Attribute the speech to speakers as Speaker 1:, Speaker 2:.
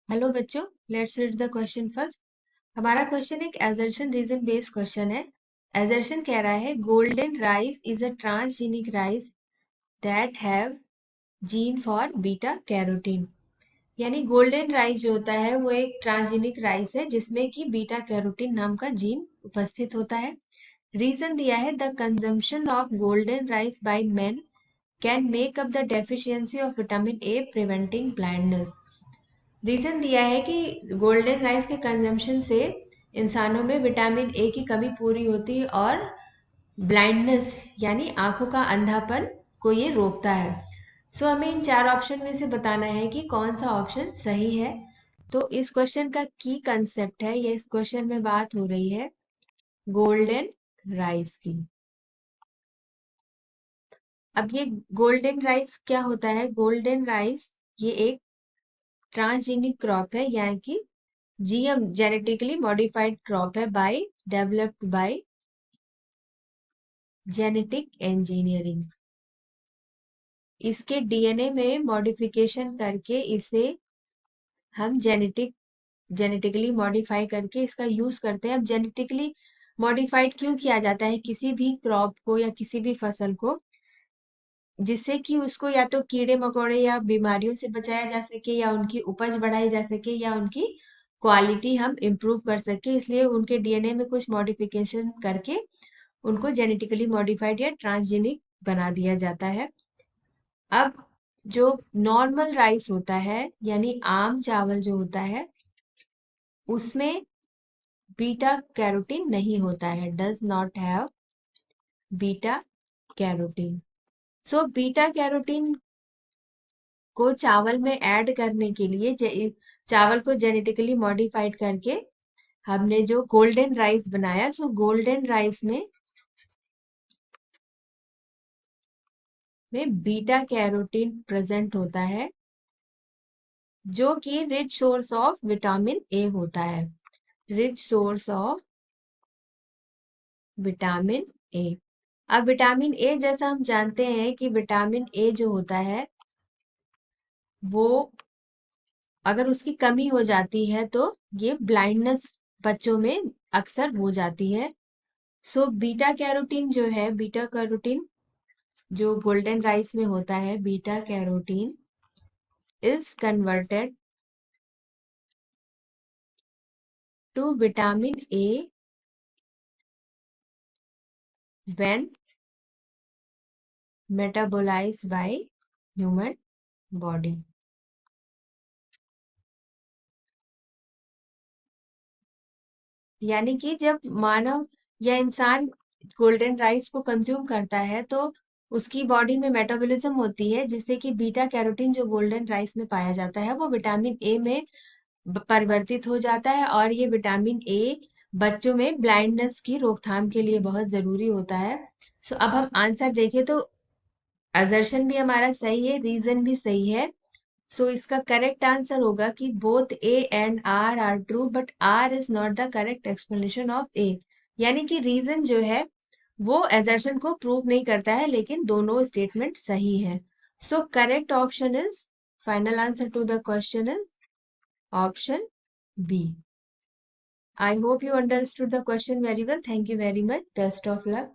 Speaker 1: Hello बच्चों, let's read the question first. हमारा question एक एजर्शन रीजन बेस्ड क्वेश्चन है। एजर्शन कह रहा है golden rice is a transgenic rice that have gene for beta carotene. यानी गोल्डन राइस जो होता है वो एक ट्रांसजेनिक राइस है जिसमें कि बीटा कैरोटीन नाम का जीन उपस्थित होता है। रीजन दिया है the consumption of golden rice by men can make up the deficiency of vitamin A preventing blindness. Reason दिया है कि गोल्डन राइस के कंजम्पशन से इंसानों में विटामिन ए की कमी पूरी होती है और ब्लाइंडनेस यानी आंखों का अंधापन को ये रोकता है। सो हमें इन चार ऑप्शन में से बताना है कि कौन सा ऑप्शन सही है। तो इस क्वेश्चन का की कंसेप्ट है, ये इस क्वेश्चन में बात हो रही है गोल्डन राइस की। अब ये गोल्डन राइस क्या होता है? गोल्डन राइस ये एक ट्रांसजेनिक क्रॉप है, यानी कि जीएम जेनेटिकली मॉडिफाइड क्रॉप है by developed by genetic engineering. इसके डीएनए में मॉडिफिकेशन करके इसे हम जेनेटिकली मॉडिफाई करके इसका यूज करते हैं। अब जेनेटिकली मॉडिफाइड क्यों किया जाता है किसी भी क्रॉप को या किसी भी फसल को? जिससे कि उसको या तो कीड़े मकोड़े या बीमारियों से बचाया जा सके, या उनकी उपज बढ़ाई जा सके, या उनकी क्वालिटी हम इम्प्रूव कर सके। इसलिए उनके डीएनए में कुछ मॉडिफिकेशन करके उनको जेनेटिकली मॉडिफाइड या ट्रांसजेनिक बना दिया जाता है। अब जो नॉर्मल राइस होता है यानी आम चावल जो होता है उसमें बीटा कैरोटीन नहीं होता है, does not have beta carotene. So beta carotene को चावल में ऐड करने के लिए चावल को जेनेटिकली मॉडिफाइड करके हमने जो गोल्डन राइस बनाया, सो गोल्डन राइस में बीटा कैरोटीन प्रेजेंट होता है जो कि रिच सोर्स ऑफ विटामिन ए होता है। रिच सोर्स ऑफ विटामिन ए। अब विटामिन ए जैसा हम जानते हैं कि विटामिन ए जो होता है वो अगर उसकी कमी हो जाती है तो ये ब्लाइंडनेस बच्चों में अक्सर हो जाती है। सो बीटा कैरोटीन जो है, बीटा कैरोटीन जो गोल्डन राइस में होता है, beta carotene is converted to vitamin A when metabolised by human body. यानी कि जब मानव या इंसान गोल्डन राइस को कंज्यूम करता है तो उसकी बॉडी में मेटाबॉलिज्म होती है जिससे कि बीटा कैरोटीन जो गोल्डन राइस में पाया जाता है वो विटामिन ए में परिवर्तित हो जाता है, और ये विटामिन ए बच्चों में ब्लाइंडनेस की रोकथाम के लिए बहुत जरूरी होता है। सो अब हम आंसर देखें तो असर्शन भी हमारा सही है, रीजन भी सही है। सो इसका करेक्ट आंसर होगा कि both A and R are true but R is not the correct explanation of A. यानी कि रीजन जो है वो असर्शन को प्रूव नहीं करता है, लेकिन दोनों स्टेटमेंट सही है। So correct option is, final answer to the question is option B. I hope you understood the question very well. Thank you very much. Best of luck.